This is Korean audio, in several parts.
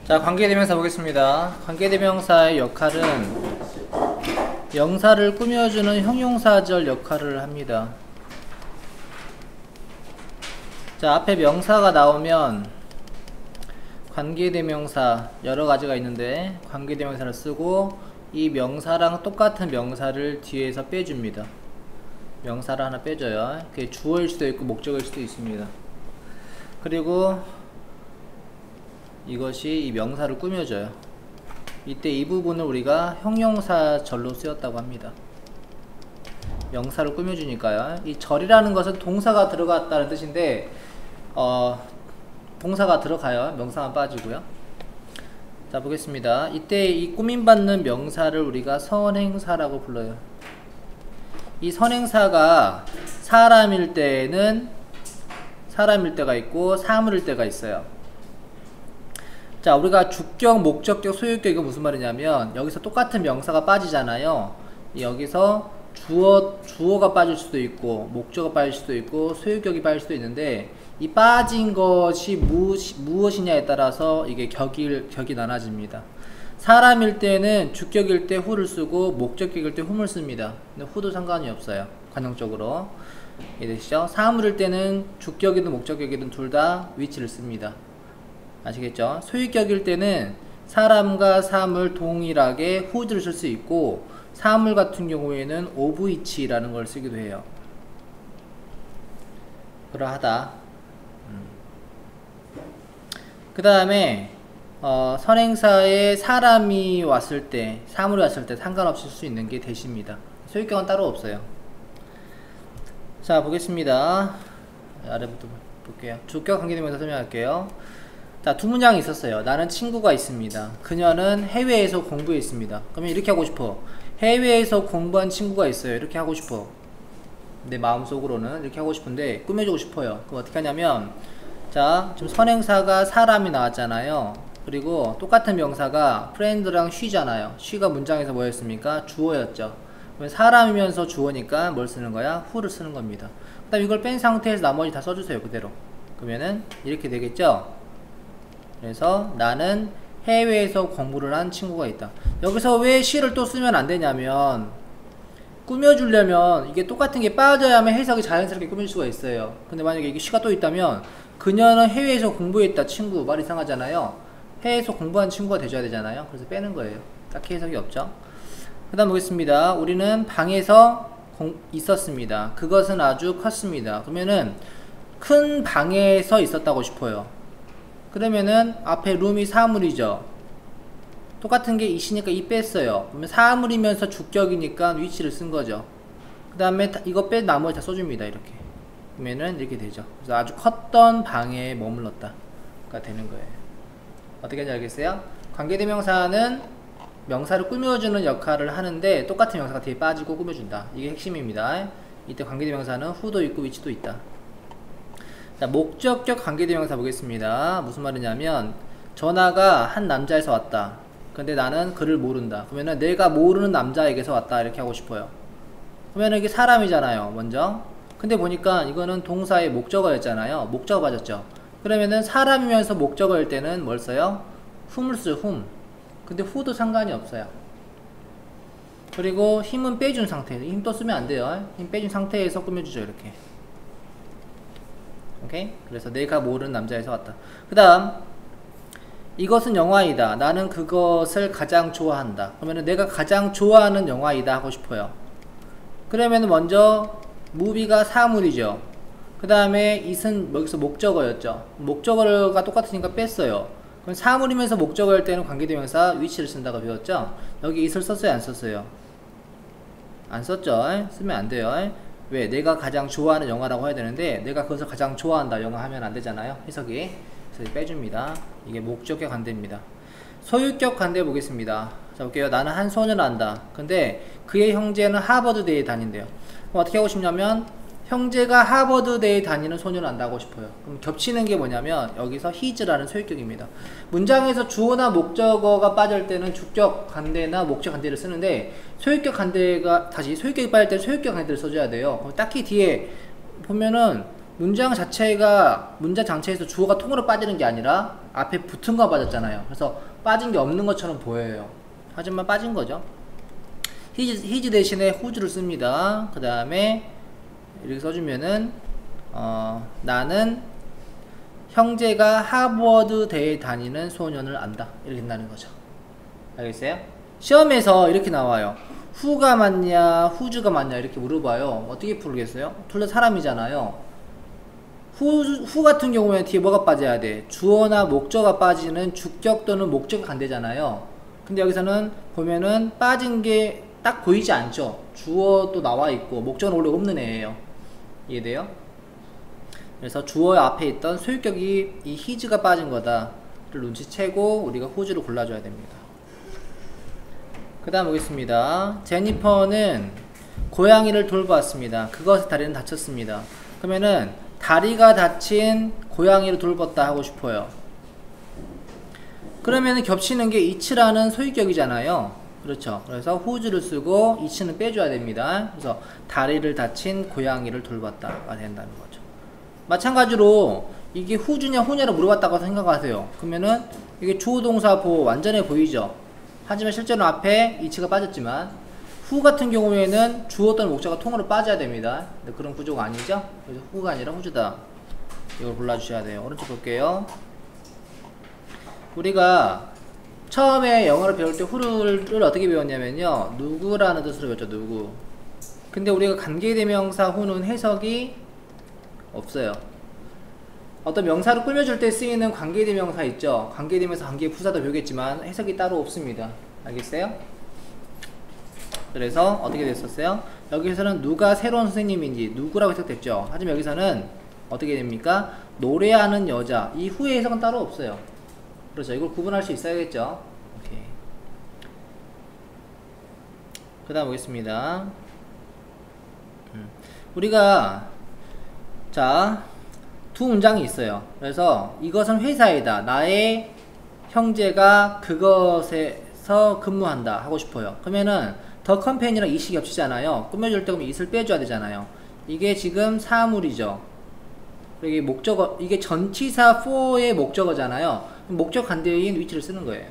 자, 관계대명사 보겠습니다. 관계대명사의 역할은 명사를 꾸며주는 형용사절 역할을 합니다. 자, 앞에 명사가 나오면 관계대명사 여러가지가 있는데 관계대명사를 쓰고 이 명사랑 똑같은 명사를 뒤에서 빼줍니다. 명사를 하나 빼줘요. 그게 주어일 수도 있고 목적일 수도 있습니다. 그리고 이것이 이 명사를 꾸며줘요. 이때 이 부분을 우리가 형용사절로 쓰였다고 합니다. 명사를 꾸며주니까요. 이 절이라는 것은 동사가 들어갔다는 뜻인데 동사가 들어가요. 명사만 빠지고요. 자, 보겠습니다. 이때 이 꾸밈받는 명사를 우리가 선행사라고 불러요. 이 선행사가 사람일 때는 사람일 때가 있고 사물일 때가 있어요. 자, 우리가 주격, 목적격, 소유격 이거 무슨 말이냐면 여기서 똑같은 명사가 빠지잖아요. 여기서 주어가 빠질 수도 있고 목적어가 빠질 수도 있고 소유격이 빠질 수도 있는데 이 빠진 것이 무엇이냐에 따라서 이게 격이 나눠집니다. 사람일 때는 주격일 때 who를 쓰고 목적격일 때 whom을 씁니다. 근데 who도 상관이 없어요. 관용적으로. 이해되시죠? 사물일 때는 주격이든 목적격이든 둘 다 which를 씁니다. 아시겠죠? 소유격일 때는 사람과 사물 동일하게 who를 쓸 수 있고 사물 같은 경우에는 of which라는 걸 쓰기도 해요. 그러하다. 그 다음에 선행사에 사람이 왔을 때 사물이 왔을 때 상관없이 쓸 수 있는 게 대시입니다. 소유격은 따로 없어요. 자, 보겠습니다. 아래부터 볼게요. 주격 관계대명사 설명할게요. 자, 두 문장이 있었어요. 나는 친구가 있습니다. 그녀는 해외에서 공부했습니다. 그러면 이렇게 하고 싶어. 해외에서 공부한 친구가 있어요. 이렇게 하고 싶어. 내 마음속으로는 이렇게 하고 싶은데 꾸며주고 싶어요. 그럼 어떻게 하냐면, 자, 지금 선행사가 사람이 나왔잖아요. 그리고 똑같은 명사가 friend랑 she잖아요. she가 문장에서 뭐였습니까? 주어였죠. 그러면 사람이면서 주어니까 뭘 쓰는 거야? who를 쓰는 겁니다. 그 다음 이걸 뺀 상태에서 나머지 다 써주세요. 그대로. 그러면은 이렇게 되겠죠? 그래서 나는 해외에서 공부를 한 친구가 있다. 여기서 왜 she를 또 쓰면 안 되냐면 꾸며주려면 이게 똑같은 게 빠져야만 해석이 자연스럽게 꾸밀 수가 있어요. 근데 만약에 이게 she가 또 있다면 그녀는 해외에서 공부했다 친구 말 이상하잖아요. 해외에서 공부한 친구가 되줘야 되잖아요. 그래서 빼는 거예요. 딱히 해석이 없죠. 그 다음 보겠습니다. 우리는 방에서 있었습니다. 그것은 아주 컸습니다. 그러면은 큰 방에서 있었다고 싶어요. 그러면은 앞에 룸이 사물이죠. 똑같은 게 이시니까 이 뺐어요. 그러면 사물이면서 주격이니까 위치를 쓴 거죠. 그 다음에 이거 뺀 나머지 다 써줍니다. 이렇게. 그러면은 이렇게 되죠. 그래서 아주 컸던 방에 머물렀다 가 되는 거예요. 어떻게 하는지 알겠어요? 관계대명사는 명사를 꾸며주는 역할을 하는데 똑같은 명사가 뒤에 빠지고 꾸며준다. 이게 핵심입니다. 이때 관계대명사는 who도 있고 which도 있다. 자, 목적격 관계대명사 보겠습니다. 무슨 말이냐면 전화가 한 남자에서 왔다. 근데 나는 그를 모른다. 그러면은 내가 모르는 남자에게서 왔다 이렇게 하고 싶어요. 그러면은 이게 사람이잖아요. 먼저. 근데 보니까 이거는 동사의 목적어였잖아요. 목적어 빠졌죠. 그러면은 사람이면서 목적어일 때는 뭘 써요? whom을 써요. whom. 근데 who도 상관이 없어요. 그리고 힘은 빼준 상태에서 힘 또 쓰면 안 돼요. 힘 빼준 상태에서 꾸며주죠. 이렇게. 오케이? 그래서 내가 모르는 남자에서 왔다. 그 다음 이것은 영화이다. 나는 그것을 가장 좋아한다. 그러면 내가 가장 좋아하는 영화이다 하고 싶어요. 그러면 먼저 movie가 사물이죠. 그 다음에 it은 여기서 목적어였죠. 목적어가 똑같으니까 뺐어요. 그럼 사물이면서 목적어일 때는 관계대명사 which를 쓴다고 배웠죠. 여기 it을 썼어요? 안 썼어요? 안 썼죠. 쓰면 안 돼요. 왜? 내가 가장 좋아하는 영화라고 해야 되는데 내가 그것을 가장 좋아한다 영화 하면 안 되잖아요. 해석이. 그래서 빼줍니다. 이게 목적격 관대입니다. 소유격 관대 보겠습니다. 자, 볼게요. 나는 한 소년을 안다. 근데 그의 형제는 하버드대에 다닌대요. 그럼 어떻게 하고 싶냐면 형제가 하버드대에 다니는 소년을 안다고 싶어요. 그럼 겹치는 게 뭐냐면 여기서 his라는 소유격입니다. 문장에서 주어나 목적어가 빠질 때는 주격 관대나 목적 관대를 쓰는데 소유격 관대가 다시 소유격이 빠질 때는 소유격 관대를 써줘야 돼요. 그럼 딱히 뒤에 보면은 문장 자체가 문장 장체에서 주어가 통으로 빠지는 게 아니라 앞에 붙은 거 빠졌잖아요. 그래서 빠진 게 없는 것처럼 보여요. 하지만 빠진 거죠. his 대신에 whose를 씁니다. 그 다음에 이렇게 써주면은 나는 형제가 하버드대에 다니는 소년을 안다. 이렇게 된다는 거죠. 알겠어요? 시험에서 이렇게 나와요. who가 맞냐 whose가 맞냐 이렇게 물어봐요. 어떻게 풀겠어요? 둘 다 사람이잖아요. who 같은 경우에는 뒤에 뭐가 빠져야 돼? 주어나 목적어가 빠지는 주격 또는 목적어 간대잖아요. 근데 여기서는 보면은 빠진 게 딱 보이지 않죠? 주어도 나와 있고 목적어는 원래 없는 애예요. 이해돼요? 그래서 주어 앞에 있던 소유격이 이 his가 빠진 거다를 눈치채고 우리가 whose를 골라줘야 됩니다. 그 다음 보겠습니다. 제니퍼는 고양이를 돌보았습니다. 그것의 다리는 다쳤습니다. 그러면은 다리가 다친 고양이를 돌봤다 하고 싶어요. 그러면은 겹치는 게 it라는 소유격이잖아요. 그렇죠. 그래서 whose를 쓰고 it는 빼줘야 됩니다. 그래서 다리를 다친 고양이를 돌봤다가 된다는 거죠. 마찬가지로 이게 whose냐 who냐를 물어봤다고 생각하세요. 그러면은 이게 주어동사 보호 완전해 보이죠. 하지만 실제로 앞에 it가 빠졌지만 who 같은 경우에는 주어 또는 목적어가 통으로 빠져야 됩니다. 근데 그런 구조가 아니죠. 그래서 who가 아니라 whose다. 이걸 골라주셔야 돼요. 오른쪽 볼게요. 우리가 처음에 영어를 배울 때 who를 어떻게 배웠냐면요, 누구라는 뜻으로 배웠죠. 누구. 근데 우리가 관계대명사 who는 해석이 없어요. 어떤 명사를 꾸며줄 때 쓰이는 관계대명사 있죠. 관계대명사, 관계부사도 배우겠지만 해석이 따로 없습니다. 알겠어요? 그래서 어떻게 됐었어요? 여기서는 누가 새로운 선생님인지 누구라고 해석됐죠. 하지만 여기서는 어떻게 됩니까? 노래하는 여자. 이 후의 해석은 따로 없어요. 그렇죠. 이걸 구분할 수 있어야겠죠. 오케이. 그 다음 보겠습니다. 우리가 자, 두 문장이 있어요. 그래서 이것은 회사이다. 나의 형제가 그것에서 근무한다 하고 싶어요. 그러면은 더 컴퍼니랑 it이 겹치잖아요. 꾸며줄 때 그러면 it을 빼줘야 되잖아요. 이게 지금 사물이죠. 이게 목적어, 이게 전치사 for의 목적어잖아요. 목적 관대인 위치를 쓰는 거예요.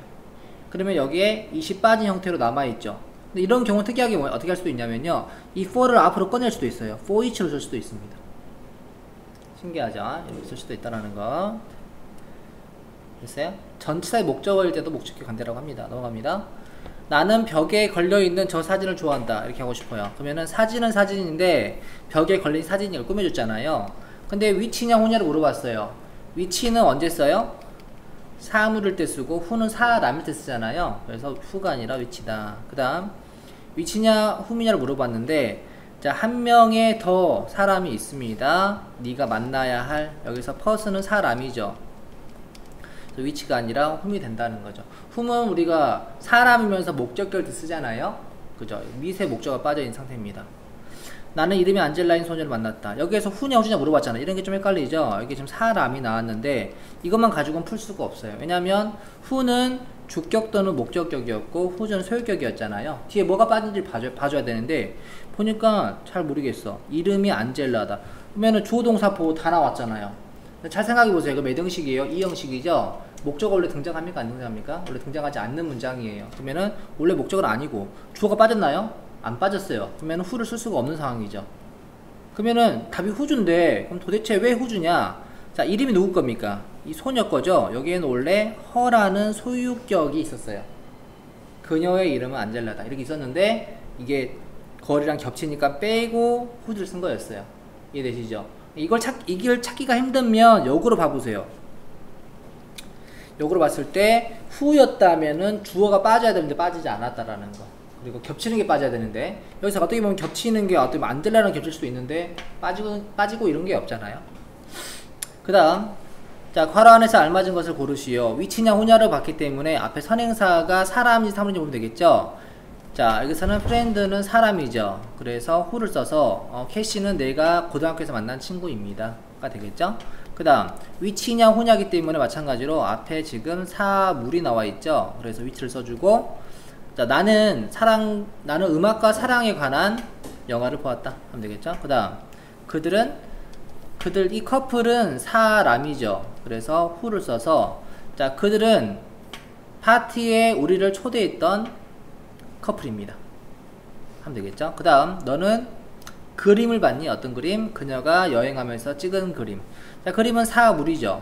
그러면 여기에 it이 빠진 형태로 남아있죠. 근데 이런 경우 특이하게 어떻게 할 수도 있냐면요, 이 for를 앞으로 꺼낼 수도 있어요. for each로 쓸 수도 있습니다. 신기하죠? 이렇게 쓸 수도 있다라는 거. 됐어요? 전치사의 목적어일 때도 목적격 관대라고 합니다. 넘어갑니다. 나는 벽에 걸려있는 저 사진을 좋아한다. 이렇게 하고 싶어요. 그러면은 사진은 사진인데 벽에 걸린 사진을 꾸며줬잖아요. 근데 위치냐 호냐를 물어봤어요. 위치는 언제 써요? 사물일 때 쓰고 who는 사람일 때 쓰잖아요. 그래서 who가 아니라 위치다. 그 다음 위치냐 whom이냐를 물어봤는데, 자, 한 명의 더 사람이 있습니다. 네가 만나야 할, 여기서 person은 사람이죠. 위치가 아니라 whom이 된다는 거죠. whom은 우리가 사람이면서 목적격을 쓰잖아요. 그죠? 밑에 목적어가 빠져있는 상태입니다. 나는 이름이 안젤라인 소녀를 만났다. 여기에서 who냐 who냐 물어봤잖아요. 이런 게 좀 헷갈리죠? 여기 지금 사람이 나왔는데 이것만 가지고는 풀 수가 없어요. 왜냐면 who는 주격 또는 목적격이었고 who는 소유격이었잖아요. 뒤에 뭐가 빠진지 봐줘야 되는데 보니까 잘 모르겠어. 이름이 안젤라다. 그러면은 주어동사 보호 다 나왔잖아요. 잘 생각해보세요. 이거 몇 형식이에요? 2형식이죠? 목적어 원래 등장합니까? 안 등장합니까? 원래 등장하지 않는 문장이에요. 그러면은 원래 목적어는 아니고 주어가 빠졌나요? 안 빠졌어요. 그러면 who를 쓸 수가 없는 상황이죠. 그러면은 답이 who인데 그럼 도대체 왜 who냐? 자, 이름이 누구 겁니까? 이 소녀 거죠? 여기에는 원래 her라는 소유격이 있었어요. 그녀의 이름은 안젤라다. 이렇게 있었는데 이게 거리랑 겹치니까 빼고 who를 쓴 거였어요. 이해되시죠? 이걸 찾기가 힘들면 역으로 봐보세요. 역으로 봤을 때 who였다면은 주어가 빠져야 되는데 빠지지 않았다라는 거. 그리고 겹치는 게 빠져야 되는데 여기서 어떻게 보면 겹치는 게 어떻게 보면 안젤라랑 겹칠 수도 있는데 빠지고 이런 게 없잖아요. 그 다음, 자, 괄호 안에서 알맞은 것을 고르시오. 위치냐 호냐를 봤기 때문에 앞에 선행사가 사람인지 사물인지 보면 되겠죠. 자, 여기서는 프렌드는 사람이죠. 그래서 who를 써서 캐시는 내가 고등학교에서 만난 친구입니다 가 되겠죠. 그 다음, 위치냐 호냐기 때문에 마찬가지로 앞에 지금 사물이 나와 있죠. 그래서 위치를 써주고, 자, 나는 음악과 사랑에 관한 영화를 보았다 하면 되겠죠. 그 다음, 이 커플은 사람이죠. 그래서 who를 써서 자, 그들은 파티에 우리를 초대했던 커플입니다. 하면 되겠죠? 그 다음, 너는 그림을 봤니? 어떤 그림? 그녀가 여행하면서 찍은 그림. 자, 그림은 사물이죠.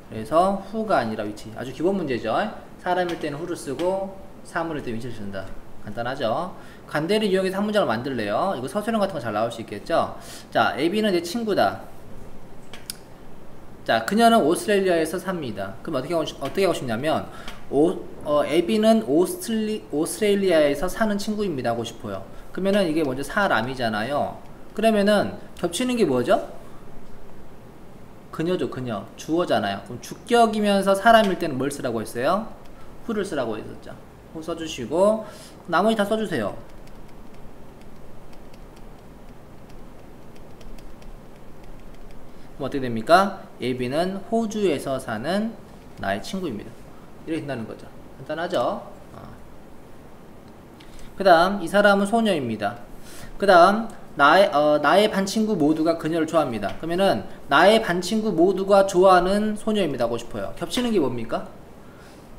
그래서 who가 아니라 which. 아주 기본 문제죠. 사람일 때는 who를 쓰고 사물일 때 which를 쓴다. 간단하죠? 관대를 이용해서 한 문장을 만들래요. 이거 서술형 같은 거 잘 나올 수 있겠죠? 자, AB는 내 친구다. 자, 그녀는 오스트레일리아에서 삽니다. 그럼 어떻게 하고 싶냐면, AB는 오스트레일리아에서 사는 친구입니다 하고 싶어요. 그러면은 이게 먼저 사람이잖아요. 그러면은 겹치는 게 뭐죠? 그녀죠, 그녀. 주어잖아요. 그럼 주격이면서 사람일 때는 뭘 쓰라고 했어요? who를 쓰라고 했었죠. who 써주시고, 나머지 다 써주세요. 그럼 어떻게 됩니까? AB는 호주에서 사는 나의 친구입니다. 이렇게 된다는 거죠. 간단하죠? 그 다음, 이 사람은 소녀입니다. 그 다음, 나의 반 친구 모두가 그녀를 좋아합니다. 그러면은, 나의 반 친구 모두가 좋아하는 소녀입니다 하고 싶어요. 겹치는 게 뭡니까?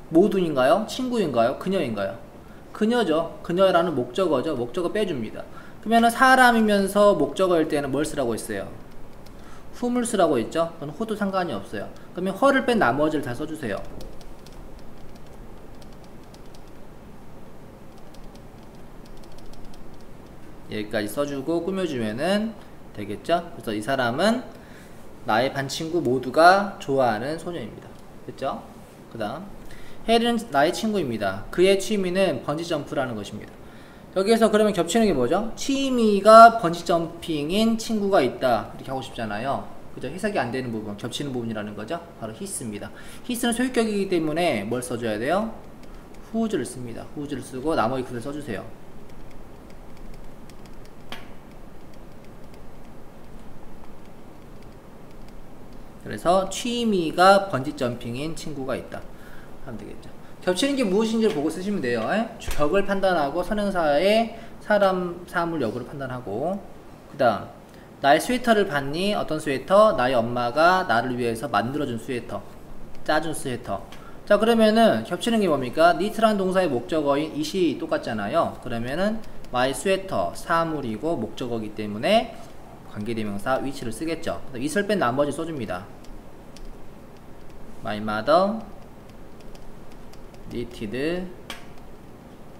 모두인가요? 친구인가요? 그녀인가요? 그녀죠. 그녀라는 목적어죠. 목적어 빼줍니다. 그러면은, 사람이면서 목적어일 때는 뭘 쓰라고 했어요? whom을 쓰라고 했죠? 그건 who도 상관이 없어요. 그러면 her를 뺀 나머지를 다 써주세요. 여기까지 써주고 꾸며주면은 되겠죠? 그래서 이 사람은 나의 반 친구 모두가 좋아하는 소녀입니다. 됐죠? 그 다음, 혜리는 나의 친구입니다. 그의 취미는 번지점프라는 것입니다. 여기에서 그러면 겹치는 게 뭐죠? 취미가 번지점핑인 친구가 있다. 이렇게 하고 싶잖아요. 그죠? 해석이 안 되는 부분, 겹치는 부분이라는 거죠. 바로 his입니다. his는 소유격이기 때문에 뭘 써줘야 돼요? whose를 씁니다. whose를 쓰고 나머지 그를 써주세요. 그래서 취미가 번지점핑인 친구가 있다 하면 되겠죠. 겹치는 게 무엇인지를 보고 쓰시면 돼요. 격을 판단하고 선행사의 사람, 사물, 역으로 판단하고, 그 다음 나의 스웨터를 봤니? 어떤 스웨터? 나의 엄마가 나를 위해서 만들어준 스웨터, 짜준 스웨터. 자, 그러면은 겹치는 게 뭡니까? 니트라는 동사의 목적어인 it이 똑같잖아요. 그러면은 my 스웨터 사물이고 목적어이기 때문에 관계대명사 which를 쓰겠죠. it을 뺀 나머지 써줍니다. My mother knitted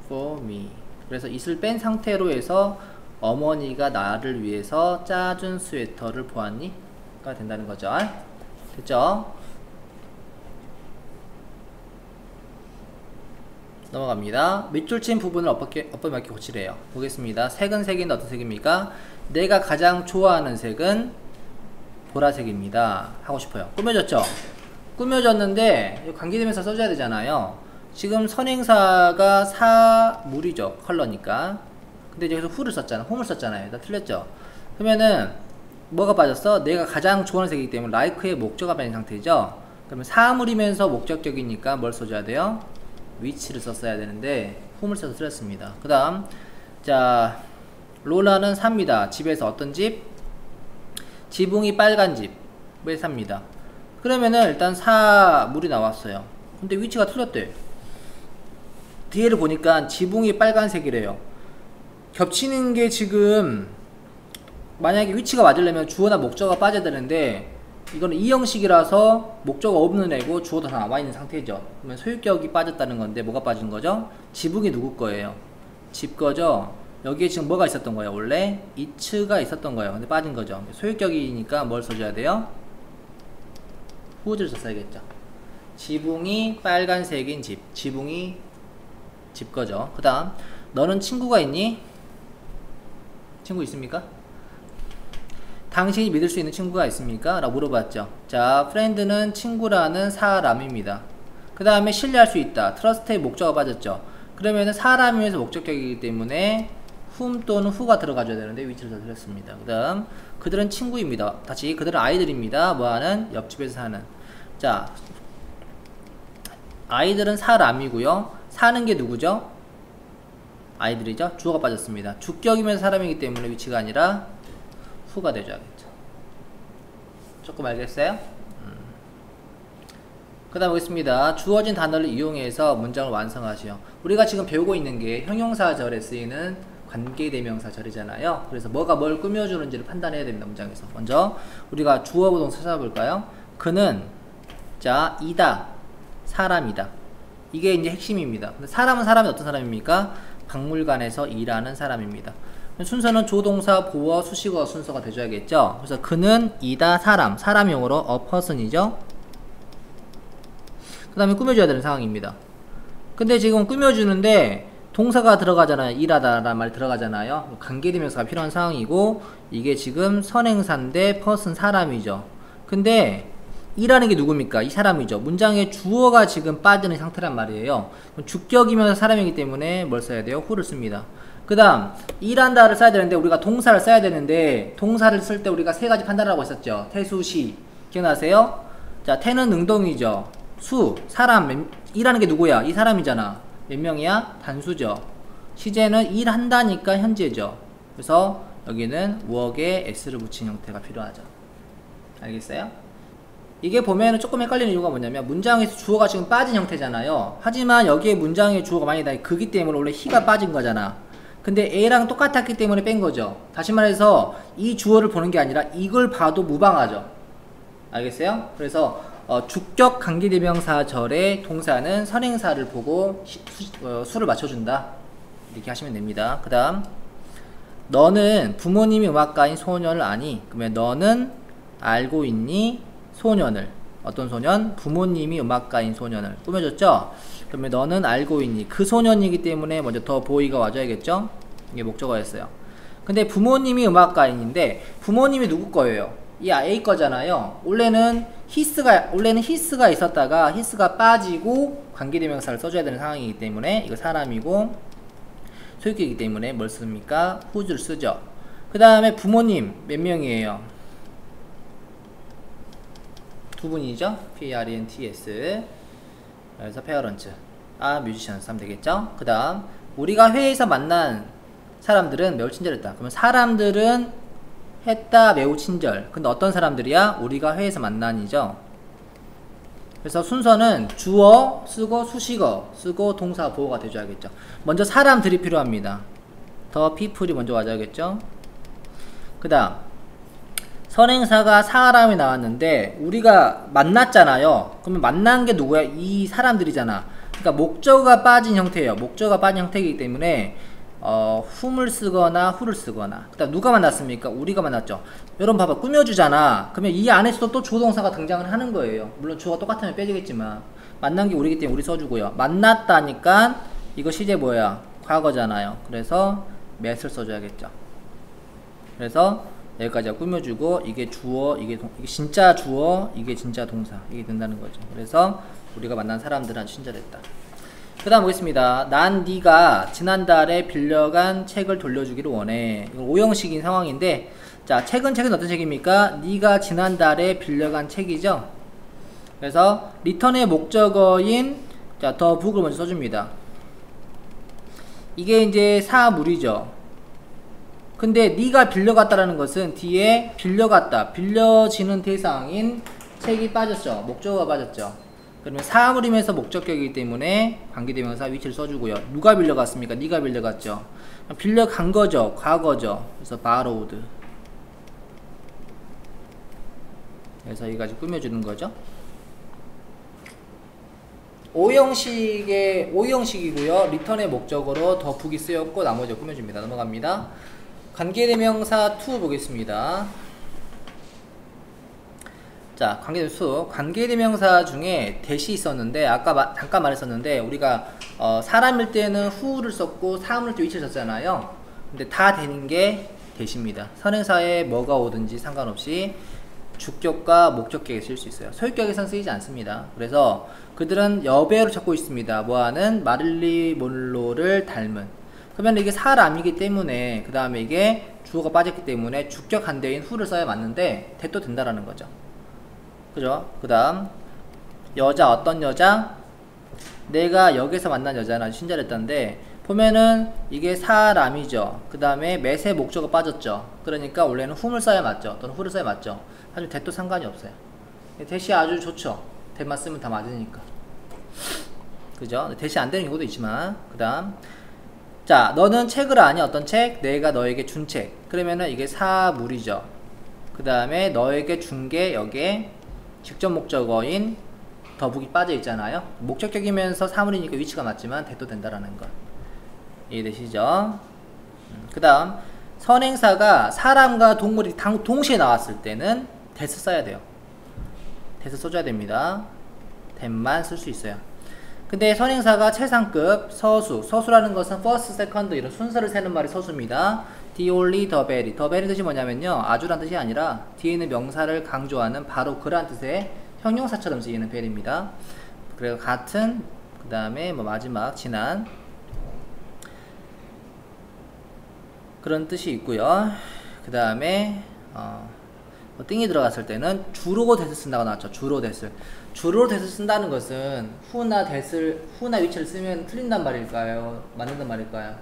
for me. 그래서 it을 뺀 상태로 해서 어머니가 나를 위해서 짜준 스웨터를 보았니? 가 된다는 거죠. 됐죠? 넘어갑니다. 밑줄 친 부분을 어떻게 고치래요? 보겠습니다. 색은 색인데 어떤 색입니까? 내가 가장 좋아하는 색은 보라색입니다. 하고 싶어요. 꾸며졌죠? 꾸며졌는데 관계대명사 써줘야 되잖아요. 지금 선행사가 사물이죠. 컬러니까. 근데 여기서 who를 썼잖아. whom을 썼잖아요. 다 틀렸죠? 그러면은 뭐가 빠졌어? 내가 가장 좋아하는 색이기 때문에 like의 목적어가 빠진 상태죠. 그러면 사물이면서 목적격이니까 뭘 써줘야 돼요? which를 썼어야 되는데 whom을 써서 틀렸습니다. 그 다음, 자, 로라는 삽니다. 집에서 어떤 집? 지붕이 빨간 집에 삽니다. 그러면은 일단 사물이 나왔어요. 근데 위치가 틀렸대. 뒤에를 보니까 지붕이 빨간색이래요. 겹치는 게 지금 만약에 위치가 맞으려면 주어나 목적어가 빠져야 되는데 이거는 이 형식이라서 목적어 없는 애고 주어도 다 나와 있는 상태죠. 그러면 소유격이 빠졌다는 건데 뭐가 빠진 거죠? 지붕이 누구 거예요? 집 거죠? 여기에 지금 뭐가 있었던 거예요? 원래 it가 있었던 거예요. 근데 빠진 거죠. 소유격이니까 뭘 써줘야 돼요? whose를 썼어야겠죠. 지붕이 빨간색인 집. 지붕이 집 거죠. 그 다음, 너는 친구가 있니? 친구 있습니까? 당신이 믿을 수 있는 친구가 있습니까? 라고 물어봤죠. 자, friend는 친구라는 사람입니다. 그 다음에 신뢰할 수 있다. trust의 목적어가 빠졌죠. 그러면은 사람이면서 목적격이기 때문에 whom 또는 who가 들어가줘야 되는데 위치를 다 틀렸습니다. 그 다음, 그들은 친구입니다. 다시, 그들은 아이들입니다. 뭐하는? 옆집에서 사는. 자, 아이들은 사람이고요. 사는 게 누구죠? 아이들이죠. 주어가 빠졌습니다. 주격이면서 사람이기 때문에 위치가 아니라 who가 되줘야겠죠. 조금 알겠어요? 그 다음 보겠습니다. 주어진 단어를 이용해서 문장을 완성하시오. 우리가 지금 배우고 있는 게 형용사절에 쓰이는 관계대명사절이잖아요. 그래서 뭐가 뭘 꾸며주는지를 판단해야 됩니다. 문장에서. 먼저 우리가 주어 부동사 찾아볼까요? 그는 자 이다 사람이다. 이게 이제 핵심입니다. 근데 사람은 사람이 어떤 사람입니까? 박물관에서 일하는 사람입니다. 순서는 조동사, 보어, 수식어 순서가 되줘야겠죠. 그래서 그는 이다 사람용으로 a person이죠. 그 다음에 꾸며줘야 되는 상황입니다. 근데 지금 꾸며주는데 동사가 들어가잖아요. 일하다 라는 말이 들어가잖아요. 관계대명사가 필요한 상황이고, 이게 지금 선행사인데 person 사람이죠. 근데 일하는 게 누굽니까? 이 사람이죠. 문장에 주어가 지금 빠지는 상태란 말이에요. 주격이면서 사람이기 때문에 뭘 써야 돼요? who를 씁니다. 그 다음 일한다를 써야 되는데 우리가 동사를 써야 되는데, 동사를 쓸 때 우리가 세 가지 판단을 하고 있었죠. 태, 수, 시. 기억나세요? 자, 태는 능동이죠. 수, 사람, 일하는 게 누구야? 이 사람이잖아. 몇 명이야? 단수죠. 시제는 일한다니까 현재죠. 그래서 여기는 work에 s를 붙인 형태가 필요하죠. 알겠어요? 이게 보면은 조금 헷갈리는 이유가 뭐냐면, 문장에서 주어가 지금 빠진 형태잖아요. 하지만 여기에 문장에 주어가 많이 다 그기 때문에 원래 he가 빠진 거잖아. 근데 A랑 똑같았기 때문에 뺀 거죠. 다시 말해서 이 주어를 보는 게 아니라 이걸 봐도 무방하죠. 알겠어요? 그래서 주격 관계대명사절의 동사는 선행사를 보고 수를 맞춰준다. 이렇게 하시면 됩니다. 그 다음 너는 부모님이 음악가인 소년을 아니? 그러면 너는 알고 있니? 소년을. 어떤 소년? 부모님이 음악가인 소년을 꾸며줬죠? 그러면 너는 알고 있니? 그 소년이기 때문에 먼저 더 보이가 와줘야겠죠? 이게 목적어였어요. 근데 부모님이 음악가인인데 부모님이 누구 거예요? 이 A 거잖아요. 원래는 히스가 있었다가 히스가 빠지고 관계대명사를 써줘야 되는 상황이기 때문에 이거 사람이고 소유격이기 때문에 뭘 씁니까? who를 쓰죠. 그 다음에 부모님 몇 명이에요? 두 분이죠. P-A-R-E-N-T-S. 그래서 parents, musicians 하면 되겠죠. 그 다음 우리가 회의에서 만난 사람들은 매우 친절했다. 그러면 사람들은 했다 매우 친절. 근데 어떤 사람들이야? 우리가 회의에서 만난이죠. 그래서 순서는 주어 쓰고 수식어 쓰고 동사 보호가 되줘야겠죠. 먼저 사람들이 필요합니다. 더 people이 먼저 와줘야겠죠. 그 다음 선행사가 사람이 나왔는데 우리가 만났잖아요. 그러면 만난 게 누구야? 이 사람들이잖아. 그러니까 목적어가 빠진 형태예요. 목적어가 빠진 형태이기 때문에 whom을 쓰거나 who를 쓰거나. 그 다음 누가 만났습니까? 우리가 만났죠. 여러분 봐봐, 꾸며주잖아. 그러면 이 안에서도 또 조동사가 등장을 하는 거예요. 물론 주어가 똑같으면 빼지겠지만 만난 게 우리기 때문에 우리 써주고요. 만났다니까 이거 시제 뭐야? 과거잖아요. 그래서 met을 써줘야겠죠. 그래서 여기까지가 꾸며주고, 이게 주어, 이게 진짜 주어, 이게 진짜 동사, 이게 된다는 거죠. 그래서 우리가 만난 사람들은 친절했다. 그 다음 보겠습니다. 난 네가 지난달에 빌려간 책을 돌려주기를 원해. 이건 오형식인 상황인데, 자, 책은 어떤 책입니까? 네가 지난달에 빌려간 책이죠. 그래서 리턴의 목적어인 자, 더 북을 먼저 써줍니다. 이게 이제 사물이죠. 근데 네가 빌려갔다라는 것은 뒤에 빌려갔다, 빌려지는 대상인 책이 빠졌죠. 목적어가 빠졌죠. 그러면 사물이면서 목적격이기 때문에 관계대명사 위치를 써주고요. 누가 빌려갔습니까? 네가 빌려갔죠. 빌려간 거죠. 과거죠. 그래서 borrowed. 그래서 여기까지 꾸며주는 거죠. 오형식이고요. 리턴의 목적어로 더 북이 쓰였고 나머지 꾸며줍니다. 넘어갑니다. 관계대명사 to 보겠습니다. 자, 관계대명사 중에 대시 있었는데 아까 잠깐 말했었는데 우리가 사람일 때는 who를 썼고 사물일 때 위치를 썼잖아요. 근데 다 되는 게 대시입니다. 선행사에 뭐가 오든지 상관없이 주격과 목적격에 쓸 수 있어요. 소유격에선 쓰이지 않습니다. 그래서 그들은 여배우를 찾고 있습니다. 뭐하는? 마릴리 monroe를 닮은. 그러면 이게 사람이기 때문에 그 다음에 이게 주어가 빠졌기 때문에 주격 한대인 who를 써야 맞는데 대도 된다라는 거죠. 그죠? 그 다음 여자, 어떤 여자? 내가 여기서 만난 여자는 아주 친절했던데 보면은 이게 사람이죠. 그 다음에 met의 목적어가 빠졌죠. 그러니까 원래는 whom을 써야 맞죠. 또는 who를 써야 맞죠. 사실 대도 상관이 없어요. 대시 아주 좋죠. 대만 쓰면 다 맞으니까. 그죠? 대신 안 되는 경우도 있지만. 그 다음. 자, 너는 책을 아니? 어떤 책? 내가 너에게 준 책. 그러면은 이게 사물이죠. 그 다음에 너에게 준 게 여기에 직접 목적어인 더북이 빠져 있잖아요. 목적격이면서 사물이니까 위치가 맞지만 대도 된다라는 거. 이해되시죠? 그 다음. 선행사가 사람과 동물이 동시에 나왔을 때는 대스 써야 돼요. 대스 써줘야 됩니다. 대만 쓸 수 있어요. 근데 선행사가 최상급, 서수라는 것은 first, second 이런 순서를 세는 말이 서수입니다. the only, the very. the very 뜻이 뭐냐면요, 아주란 뜻이 아니라 뒤에 있는 명사를 강조하는 바로 그런 뜻의 형용사처럼 쓰이는 very입니다. 그리고 같은, 그 다음에 뭐 마지막 지난 그런 뜻이 있고요. 그 다음에 뭐 띵이 들어갔을 때는 주로 대스 쓴다고 나왔죠. 주로 대스. 주로 대스 쓴다는 것은 후나 위치를 쓰면 틀린단 말일까요? 맞는단 말일까요?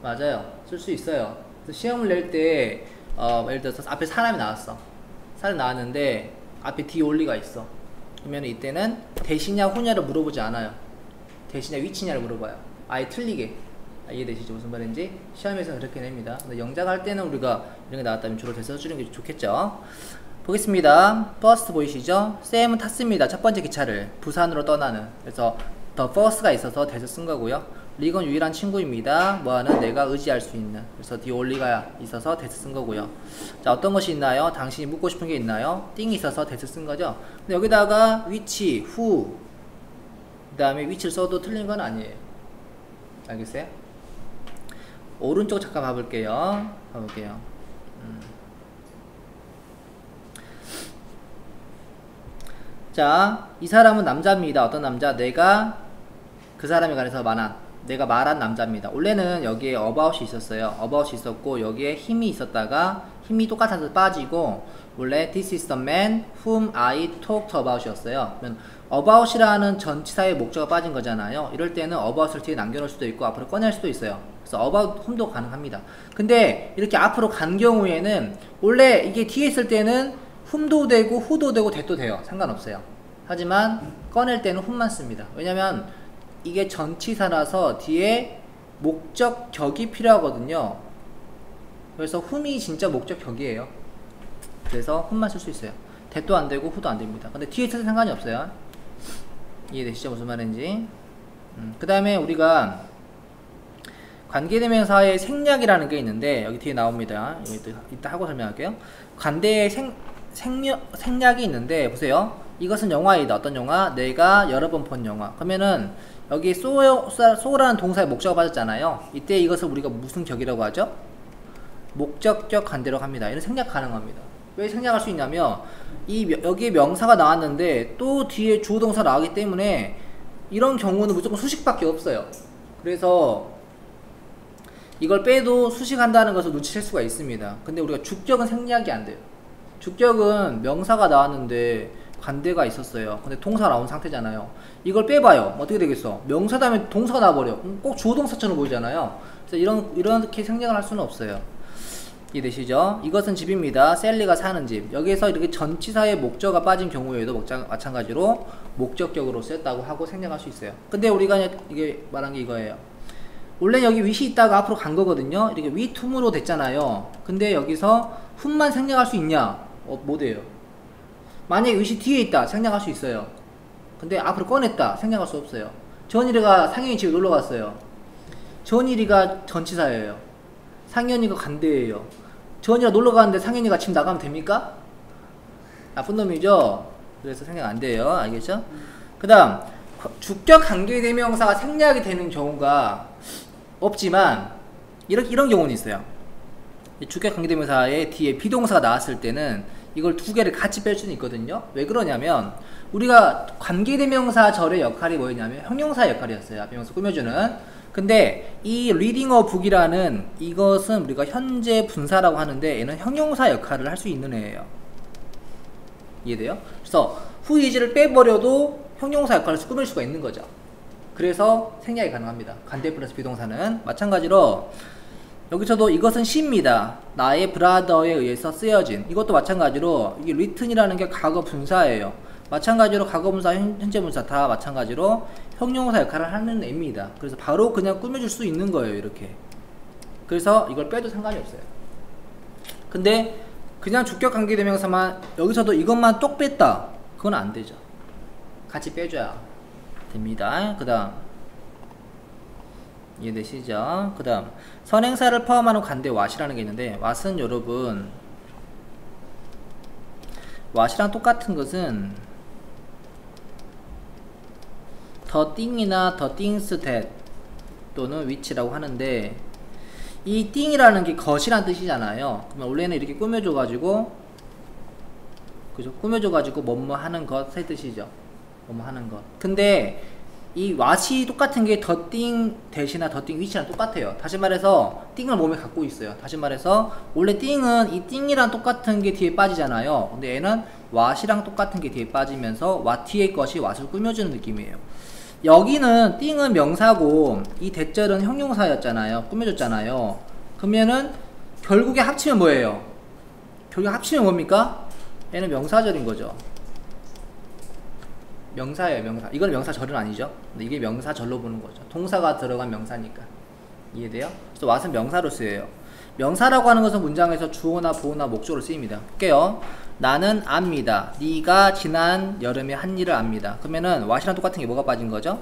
맞아요. 쓸 수 있어요. 시험을 낼 때 예를 들어서 앞에 사람이 나왔어. 사람이 나왔는데 앞에 the only가 있어. 그러면 이때는 대시냐 후냐를 물어보지 않아요. 대시냐 위치냐를 물어봐요. 아예 틀리게. 이해되시죠? 무슨 말인지? 시험에서는 그렇게 냅니다. 근데 영작 할 때는 우리가 이런 게 나왔다면 주로 대서 써주는 게 좋겠죠. 보겠습니다. 버스 보이시죠? 쌤은 탔습니다. 첫 번째 기차를 부산으로 떠나는. 그래서 더 버스가 있어서 대서 쓴 거고요. 리건 유일한 친구입니다. 뭐하는? 내가 의지할 수 있는. 그래서 the only가 있어서 대서 쓴 거고요. 자, 어떤 것이 있나요? 당신이 묻고 싶은 게 있나요? 띵이 있어서 대서 쓴 거죠. 근데 여기다가 위치, 후, 그 다음에 위치를 써도 틀린 건 아니에요. 알겠어요? 오른쪽 잠깐 봐볼게요. 자, 이 사람은 남자입니다. 어떤 남자? 내가 그 사람에 관해서 내가 말한 남자입니다. 원래는 여기에 about이 있었어요. about이 있었고 여기에 힘이 있었다가 힘이 똑같아서 빠지고 원래 this is the man whom I talked about 이었어요. 그러면 about이라는 전치사의 목적어가 빠진 거잖아요. 이럴 때는 about을 뒤에 남겨놓을 수도 있고 앞으로 꺼낼 수도 있어요. 그래서 about whom도 가능합니다. 근데 이렇게 앞으로 간 경우에는 원래 이게 뒤에 있을 때는 whom도 되고 who도 되고 that도 돼요. 상관없어요. 하지만 꺼낼 때는 whom만 씁니다. 왜냐면 이게 전치사라서 뒤에 목적격이 필요하거든요. 그래서 whom이 진짜 목적격이에요. 그래서 whom만 쓸 수 있어요. that도 안 되고 who도 안 됩니다. 근데 뒤에 있어도 상관이 없어요. 이해되시죠? 무슨 말인지. 그 다음에 우리가 관계대명사의 생략이라는 게 있는데 여기 뒤에 나옵니다. 이따 하고 설명할게요. 관대의 생략이 있는데 보세요. 이것은 영화이다. 어떤 영화? 내가 여러 번 본 영화. 그러면은 여기 so라는 동사의 목적어가 빠졌잖아요. 이때 이것을 우리가 무슨 격이라고 하죠? 목적격 관대라고 합니다. 이는 생략 가능합니다. 왜 생략할 수 있냐면 여기에 명사가 나왔는데 또 뒤에 주어동사 나오기 때문에 이런 경우는 무조건 수식밖에 없어요. 그래서 이걸 빼도 수식한다는 것을 눈치챌 수가 있습니다. 근데 우리가 주격은 생략이 안 돼요. 주격은 명사가 나왔는데 관대가 있었어요. 근데 동사가 나온 상태잖아요. 이걸 빼봐요. 어떻게 되겠어? 명사 다음에 동사가 나와버려. 꼭 주어동사처럼 보이잖아요. 그래서 이렇게 생략을 할 수는 없어요. 이해되시죠? 이것은 집입니다. 셀리가 사는 집. 여기에서 이렇게 전치사의 목적어가 빠진 경우에도 마찬가지로 목적격으로 쓰였다고 하고 생략할 수 있어요. 근데 우리가 이게 말한 게 이거예요. 원래 여기 윗이 있다가 앞으로 간 거거든요. 이렇게 윗 툼으로 됐잖아요. 근데 여기서 훔만 생략할 수 있냐? 못해요. 만약에 윗이 뒤에 있다. 생략할 수 있어요. 근데 앞으로 꺼냈다. 생략할 수 없어요. 전일이가 상현이 집에 놀러 갔어요. 전일이가 전치사예요. 상현이가 간대예요. 전일이가 놀러 가는데 상현이가 집 나가면 됩니까? 나쁜 놈이죠? 그래서 생략 안 돼요. 알겠죠? 그 다음 주격 관계대명사가 생략이 되는 경우가 없지만 이런 경우는 있어요. 주격 관계대명사의 뒤에 비동사가 나왔을 때는 이걸 두 개를 같이 뺄 수는 있거든요. 왜 그러냐면 우리가 관계대명사 절의 역할이 뭐였냐면 형용사 역할이었어요. 명사 꾸며주는. 근데 이 reading a book이라는 이것은 우리가 현재 분사라고 하는데 얘는 형용사 역할을 할 수 있는 애예요. 이해돼요? 그래서 who is를 빼버려도 형용사 역할을 꾸밀 수가 있는 거죠. 그래서 생략이 가능합니다. 관대 플러스 비동사는. 마찬가지로 여기서도 이것은 시입니다. 나의 브라더에 의해서 쓰여진. 이것도 마찬가지로 이게 written이라는 게 과거 분사예요. 마찬가지로 과거분사, 현재분사 다 마찬가지로 형용사 역할을 하는 애입니다. 그래서 바로 그냥 꾸며줄 수 있는 거예요. 이렇게. 그래서 이걸 빼도 상관이 없어요. 근데 그냥 주격 관계대명사만 여기서도 이것만 똑 뺐다. 그건 안 되죠. 같이 빼줘야 됩니다. 그 다음 이해되시죠? 그 다음 선행사를 포함하는 관대 what이라는 게 있는데 what은 여러분 what이랑 똑같은 것은 the thing이나 the things that 또는 which라고 하는데 이 thing이라는 게 것이란 뜻이잖아요. 그러면 원래는 이렇게 꾸며줘가지고 그죠? 꾸며줘가지고 뭐뭐 하는 것의 뜻이죠. 뭐뭐 하는 것. 근데 이 what이 똑같은 게 the thing 대신이나 the thing which랑 똑같아요. 다시 말해서 thing을 몸에 갖고 있어요. 다시 말해서 원래 thing은 이 thing이랑 똑같은 게 뒤에 빠지잖아요. 근데 얘는 what이랑 똑같은 게 뒤에 빠지면서 what 뒤의 것이 what을 꾸며주는 느낌이에요. 여기는 thing은 명사고 이 대절은 형용사였잖아요. 꾸며줬잖아요. 그러면은 결국에 합치면 뭐예요? 결국에 합치면 뭡니까? 얘는 명사절인 거죠. 명사예요, 명사. 이건 명사절은 아니죠. 근데 이게 명사절로 보는 거죠. 동사가 들어간 명사니까. 이해돼요? 그래서 what은 명사로 쓰여요. 명사라고 하는 것은 문장에서 주어나 보어나 목적으로 쓰입니다. 볼게요. 나는 압니다. 네가 지난 여름에 한 일을 압니다. 그러면은 what이랑 똑같은 게 뭐가 빠진 거죠?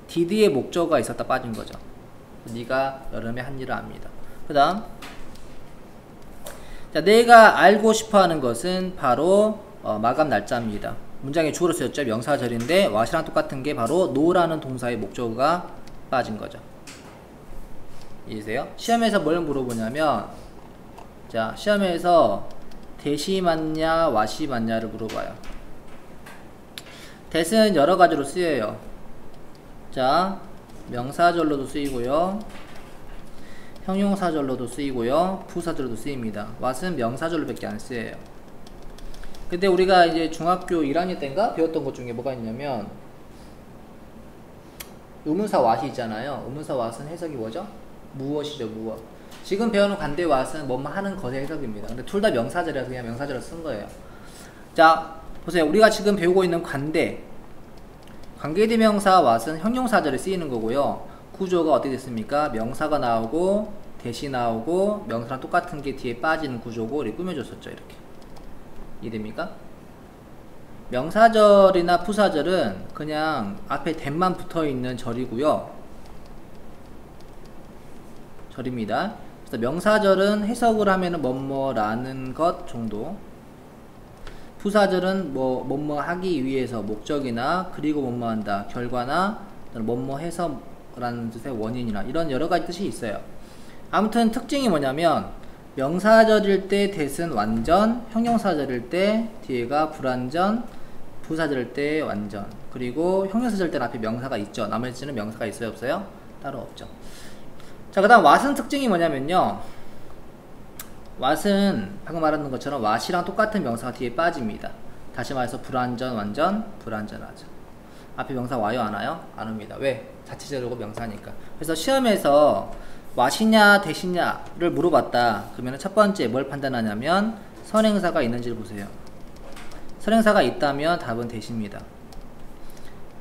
did의 목적어가 있었다 빠진 거죠. 네가 여름에 한 일을 압니다. 그 다음 자, 내가 알고 싶어하는 것은 바로 마감 날짜입니다. 문장에 주어로 쓰였죠. 명사절인데 what이랑 똑같은 게 바로 know라는 동사의 목적어가 빠진 거죠. 이해되세요? 시험에서 뭘 물어보냐면 자, 시험에서 대시 맞냐 what이 맞냐를 물어봐요. 대는 여러 가지로 쓰여요. 자, 명사절로도 쓰이고요, 형용사절로도 쓰이고요, 부사절로도 쓰입니다. what은 명사절로 밖에 안 쓰여요. 근데 우리가 이제 중학교 1학년 때인가 배웠던 것 중에 뭐가 있냐면 의문사 what이 있잖아요. 의문사 what은 해석이 뭐죠? 무엇이죠, 무엇. 지금 배우는 관대 what은 뭐뭐 하는 것의 해석입니다. 근데 둘 다 명사절이라서 그냥 명사절로 쓴 거예요. 자, 보세요. 우리가 지금 배우고 있는 관계대명사 what은 형용사절에 쓰이는 거고요. 구조가 어떻게 됐습니까? 명사가 나오고 대시 나오고 명사랑 똑같은 게 뒤에 빠지는 구조고 이렇게 꾸며줬었죠. 이렇게. 이해됩니까? 명사절이나 부사절은 그냥 앞에 대만 붙어있는 절이고요. 절입니다. 그래서 명사절은 해석을 하면은 뭐뭐라는 것 정도, 부사절은 뭐뭐 하기 위해서 목적이나 그리고 뭐뭐 한다 결과나 뭐뭐 해서라는 뜻의 원인이나 이런 여러가지 뜻이 있어요. 아무튼 특징이 뭐냐면 명사절일 때 대은 완전, 형용사절일 때 뒤에가 불완전, 부사절일 때 완전, 그리고 형용사절일 때는 앞에 명사가 있죠. 나머지는 명사가 있어요, 없어요? 따로 없죠. 자, 그 다음 what은 특징이 뭐냐면요, what은 방금 말한 것처럼 what이랑 똑같은 명사가 뒤에 빠집니다. 다시 말해서 불완전, 완전, 불완전하죠. 앞에 명사 와요, 안 와요? 안 옵니다. 왜? 자체적으로 명사니까. 그래서 시험에서 what이냐 대시냐를 물어봤다. 그러면 첫 번째 뭘 판단하냐면 선행사가 있는지를 보세요. 선행사가 있다면 답은 대시입니다.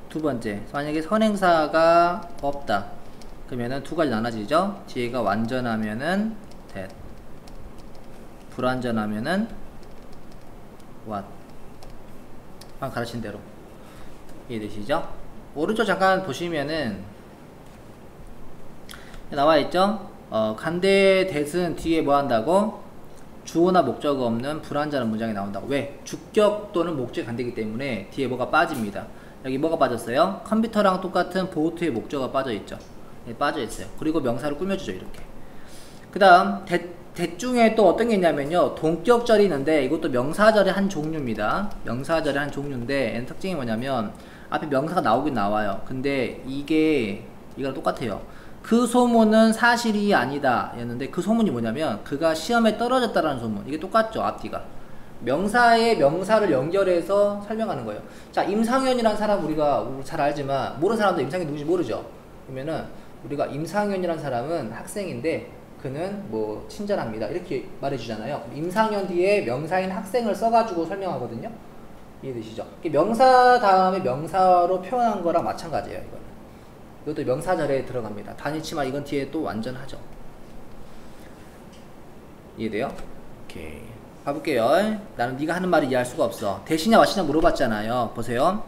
두 번째, 만약에 선행사가 없다. 그러면은 두 가지 나눠지죠. 뒤에가 완전하면은 that, 불완전하면은 what. 방금 가르친 대로 이해되시죠? 오른쪽 잠깐 보시면은 나와있죠? 간대 that은 뒤에 뭐 한다고? 주어나 목적어 없는 불완전한 문장이 나온다고. 왜? 주격 또는 목적이 간대이기 때문에 뒤에 뭐가 빠집니다. 여기 뭐가 빠졌어요? 컴퓨터랑 똑같은 보호투의 목적어가 빠져있죠. 네, 빠져있어요. 그리고 명사를 꾸며주죠. 이렇게. 그 다음 that 중에 또 어떤 게 있냐면요, 동격절이 있는데 이것도 명사절의 한 종류입니다. 명사절의 한 종류인데 얘는 특징이 뭐냐면 앞에 명사가 나오긴 나와요. 근데 이거랑 똑같아요. 그 소문은 사실이 아니다 였는데 그 소문이 뭐냐면 그가 시험에 떨어졌다라는 소문. 이게 똑같죠. 앞뒤가 명사에 명사를 연결해서 설명하는 거예요. 자, 임상현이라는 사람 우리가 잘 알지만 모르는 사람도 임상현 누군지 모르죠. 그러면은 우리가 임상현이라는 사람은 학생인데 그는 뭐 친절합니다 이렇게 말해주잖아요. 임상현 뒤에 명사인 학생을 써가지고 설명하거든요. 이해되시죠? 명사 다음에 명사로 표현한 거랑 마찬가지예요. 이거는. 이것도 명사절에 들어갑니다. 단일치만 이건 뒤에 또 완전 하죠. 이해돼요? 오케이. 봐볼게요. 나는 네가 하는 말을 이해할 수가 없어. 대신이냐 와시냐 물어봤잖아요. 보세요.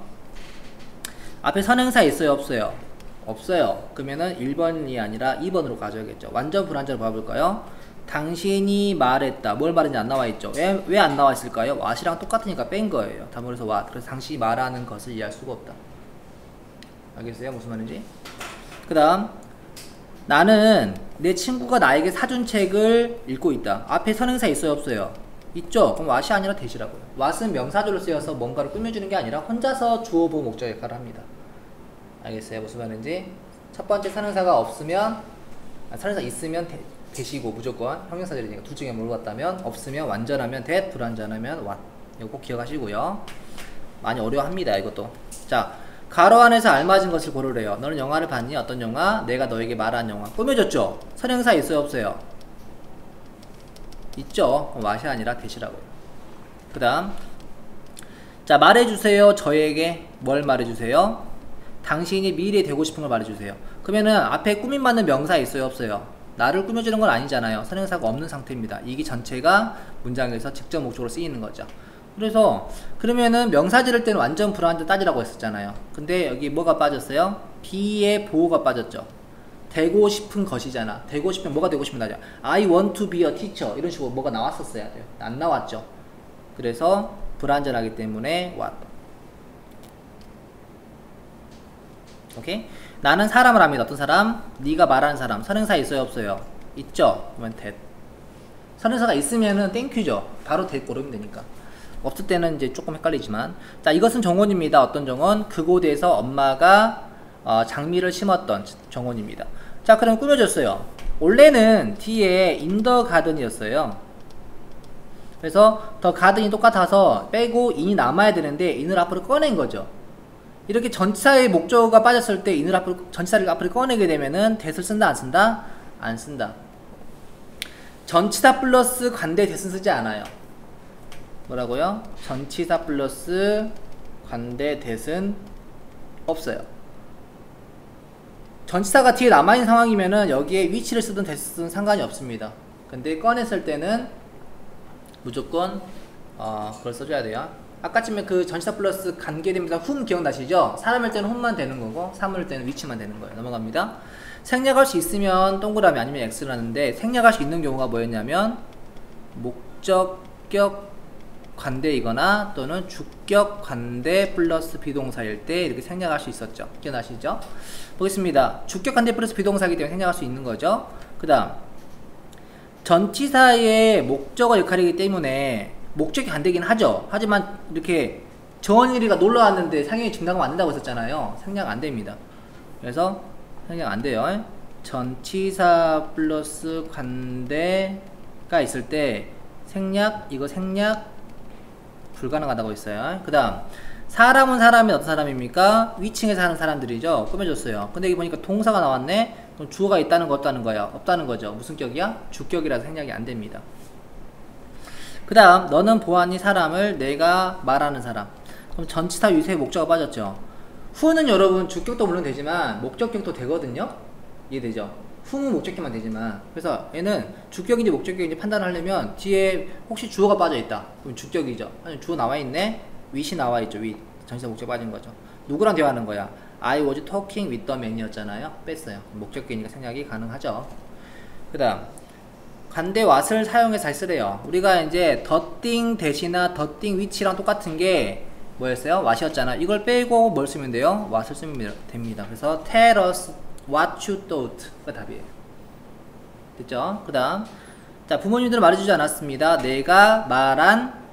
앞에 선행사 있어요? 없어요? 없어요. 그러면은 1번이 아니라 2번으로 가져야겠죠. 완전 불완전을 봐볼까요? 당신이 말했다. 뭘 말했는지 안 나와있죠. 왜 안 나와있을까요? what이랑 똑같으니까 뺀 거예요. 다음으로 해서 what. 그래서 당신이 말하는 것을 이해할 수가 없다. 알겠어요? 무슨 말인지? 그 다음 나는 내 친구가 나에게 사준 책을 읽고 있다. 앞에 선행사 있어요? 없어요? 있죠? 그럼 what이 아니라 that이라고요. what은 명사절로 쓰여서 뭔가를 꾸며주는 게 아니라 혼자서 주어 보호 목적 역할을 합니다. 알겠어요? 무슨 말인지? 첫 번째 선행사가 없으면 선행사 있으면 that이고 무조건 형용사절이니까 둘 중에 뭘 같다면 없으면 완전하면 that, 불완전하면 what. 이거 꼭 기억하시고요. 많이 어려워합니다. 이것도. 자, 가로 안에서 알맞은 것을 고르래요. 너는 영화를 봤니? 어떤 영화? 내가 너에게 말한 영화. 꾸며줬죠? 선행사 있어요? 없어요? 있죠? what이 아니라 that이라고요. 그 다음 자, 말해주세요. 저에게 뭘 말해주세요? 당신이 미래에 되고 싶은 걸 말해주세요. 그러면은 앞에 꾸밈받는 명사 있어요? 없어요? 나를 꾸며주는 건 아니잖아요. 선행사가 없는 상태입니다. 이게 전체가 문장에서 직접 목적으로 쓰이는 거죠. 그래서 그러면은 명사 지를 때는 완전 불완전 따지라고 했었잖아요. 근데 여기 뭐가 빠졌어요? be의 보호가 빠졌죠. 되고 싶은 것이잖아. 되고 싶으면 뭐가 되고 싶은 나죠. I want to be a teacher 이런 식으로 뭐가 나왔었어야 돼요. 안 나왔죠. 그래서 불완전하기 때문에 what. 오케이? 나는 사람을 합니다. 어떤 사람? 네가 말하는 사람. 선행사 있어요? 없어요? 있죠? 그러면 that. 선행사가 있으면은 땡큐죠. 바로 that 고르면 되니까. 없을 때는 이제 조금 헷갈리지만. 자, 이것은 정원입니다. 어떤 정원? 그곳에서 엄마가 장미를 심었던 정원입니다. 자, 그럼 꾸며줬어요. 원래는 뒤에 in the garden이었어요. 그래서 더 가든이 똑같아서 빼고 in이 남아야 되는데 in을 앞으로 꺼낸 거죠. 이렇게 전치사의 목적어가 빠졌을 때 in을 앞으로, 전치사를 앞으로 꺼내게 되면은 that을 쓴다 안 쓴다? 안 쓴다. 전치사 플러스 관대 that은 쓰지 않아요. 뭐라고요? 전치사 플러스 관대 that은 없어요. 전치사가 뒤에 남아있는 상황이면은 여기에 위치를 쓰든 that을 쓰든 상관이 없습니다. 근데 꺼냈을 때는 무조건 그걸 써줘야 돼요. 아까쯤에 그 전치사 플러스 관계됩니다. whom 기억나시죠? 사람일 때는 whom만 되는 거고 사물일 때는 which만 되는 거예요. 넘어갑니다. 생략할 수 있으면 동그라미 아니면 x를 하는데 생략할 수 있는 경우가 뭐였냐면 목적격 관대이거나 또는 주격 관대 플러스 비동사일 때 이렇게 생략할 수 있었죠. 기억나시죠? 보겠습니다. 주격 관대 플러스 비동사이기 때문에 생략할 수 있는 거죠. 그 다음 전치사의 목적어 역할이기 때문에 목적이 관대긴 하죠. 하지만 이렇게 정원일이가 놀러 왔는데 상형이 증당하면 안 된다고 했었잖아요. 생략 안 됩니다. 그래서 생략 안 돼요. 전치사 플러스 관대가 있을 때 생략, 이거 생략 불가능하다고 했어요. 그 다음 사람은 사람이 어떤 사람입니까? 위층에 사는 사람들이죠. 꾸며줬어요. 근데 여기 보니까 동사가 나왔네. 그럼 주어가 있다는 거 없다는 거야? 없다는 거죠. 무슨 격이야? 주격이라서 생략이 안 됩니다. 그 다음 너는 보았니 사람을? 내가 말하는 사람. 그럼 전치사 위세의 목적어가 빠졌죠. 후는 여러분 주격도 물론 되지만 목적격도 되거든요. 이해되죠? 후는 목적격만 되지만 그래서 얘는 주격인지 목적격인지 판단을 하려면 뒤에 혹시 주어가 빠져있다 그럼 주격이죠. 아니 주어 나와있네? with이 나와있죠. with 전치사 목적 빠진 거죠. 누구랑 대화하는 거야? I was talking with the man 이었잖아요. 뺐어요. 목적격이니까 생략이 가능하죠. 그 다음 관대 what을 사용해서 잘 쓰래요. 우리가 이제 the thing that이나 the thing which랑 똑같은 게 뭐였어요? what이었잖아. 이걸 빼고 뭘 쓰면 돼요? what을 쓰면 됩니다. 그래서 tell us what you thought가 답이에요. 됐죠? 그 다음 자 부모님들은 말해주지 않았습니다. 내가 말한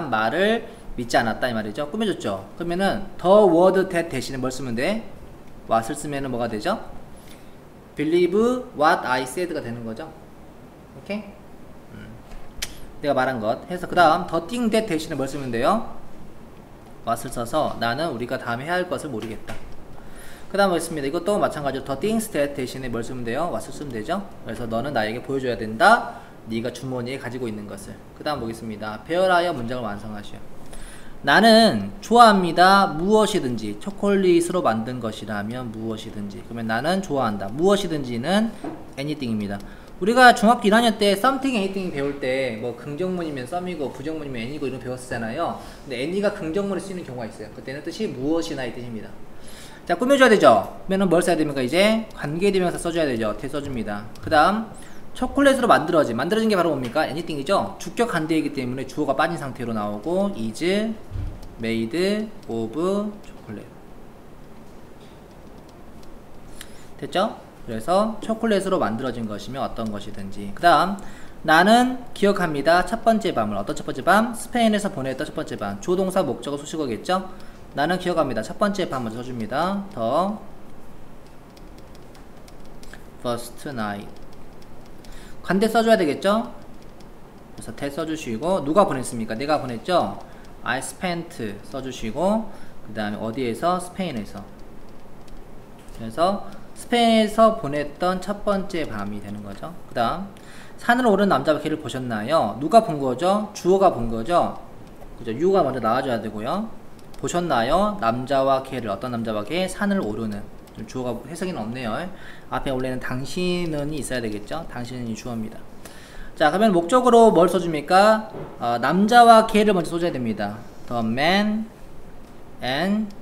말을 믿지 않았다 이 말이죠. 꾸며줬죠. 그러면은 the word that 대신에 뭘 쓰면 돼? what을 쓰면은 뭐가 되죠? believe what I said가 되는 거죠. 오케이? 내가 말한 것 해서 그 다음 the thing that 대신에 뭘 쓰면 돼요? what을 써서 나는 우리가 다음에 해야 할 것을 모르겠다. 그 다음 뭐있습니다. 이것도 마찬가지로 the things that 대신에 뭘 쓰면 돼요? what을 쓰면 되죠. 그래서 너는 나에게 보여줘야 된다. 네가 주머니에 가지고 있는 것을. 그 다음 보겠습니다. 배열하여 문장을 완성하시오. 나는 좋아합니다. 무엇이든지. 초콜릿으로 만든 것이라면 무엇이든지. 그러면 나는 좋아한다. 무엇이든지는 anything입니다. 우리가 중학교 1학년 때 something, anything 배울 때 뭐 긍정문이면 some이고 부정문이면 any고 이런 거 배웠었잖아요. 근데 any가 긍정문을 쓰는 경우가 있어요. 그때는 뜻이 무엇이나 이 뜻입니다. 자, 꾸며줘야 되죠. 그러면 뭘 써야 됩니까? 이제 관계대명사 써줘야 되죠. 대 써줍니다. 그 다음 초콜릿으로 만들어진 게 바로 뭡니까? anything이죠. 주격 관대이기 때문에 주어가 빠진 상태로 나오고 is made of chocolate. 됐죠? 그래서 초콜릿으로 만들어진 것이면 어떤 것이든지. 그 다음 나는 기억합니다. 첫 번째 밤을. 어떤 첫 번째 밤? 스페인에서 보냈던 첫 번째 밤. 조동사 목적어 수식어겠죠? 나는 기억합니다. 첫 번째 밤을 써줍니다. The first night. 관대 써줘야 되겠죠? 그래서 대 써주시고 누가 보냈습니까? 내가 보냈죠? I spent 써주시고 그 다음에 어디에서? 스페인에서. 그래서 스페인에서 보냈던 첫 번째 밤이 되는 거죠. 그 다음 산을 오른 남자와 개를 보셨나요? 누가 본 거죠? 주어가 본 거죠? 그죠? you가 먼저 나와줘야 되고요. 보셨나요? 남자와 개를. 어떤 남자와 개? 산을 오르는. 좀 주어가 해석이는 없네요. 앞에 원래는 당신은이 있어야 되겠죠? 당신은이 주어입니다. 자, 그러면 목적으로 뭘 써줍니까? 남자와 개를 먼저 써줘야 됩니다. The man and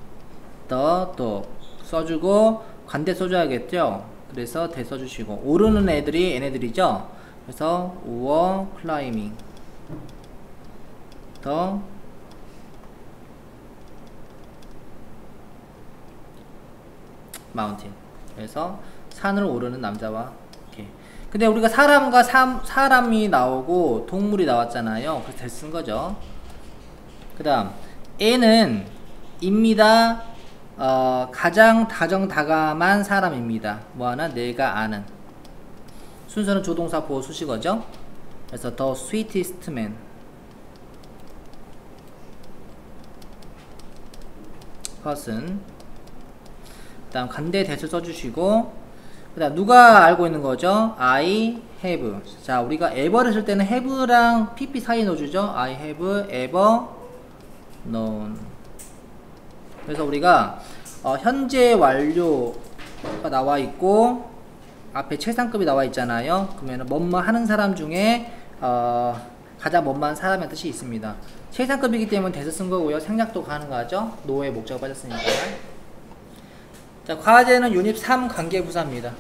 the dog 써주고 관대 써줘야겠죠? 그래서 대 써주시고 오르는 애들이 얘네들이죠? 그래서 were climbing the mountain. 그래서 산을 오르는 남자와 개. 근데 우리가 사람과 사람이 나오고 동물이 나왔잖아요. 그래서 대 쓴 거죠. 그 다음 A는 입니다. 가장 다정다감한 사람입니다. 뭐하나? 내가 아는. 순서는 조동사 보호 수식어죠. 그래서 the sweetest man. person. 그 다음 관대 대수 써주시고 그 다음 누가 알고 있는 거죠? I have. 자, 우리가 ever를 쓸 때는 have랑 pp 사이에 넣어주죠. I have ever known. 그래서 우리가 현재 완료가 나와 있고 앞에 최상급이 나와 있잖아요. 그러면 뭐뭐 하는 사람 중에 가장 뭐뭐한 사람의 뜻이 있습니다. 최상급이기 때문에 대서 쓴 거고요. 생략도 가능하죠. 노의 목적어 빠졌으니까. 자, 과제는 유닛 3 관계부사입니다.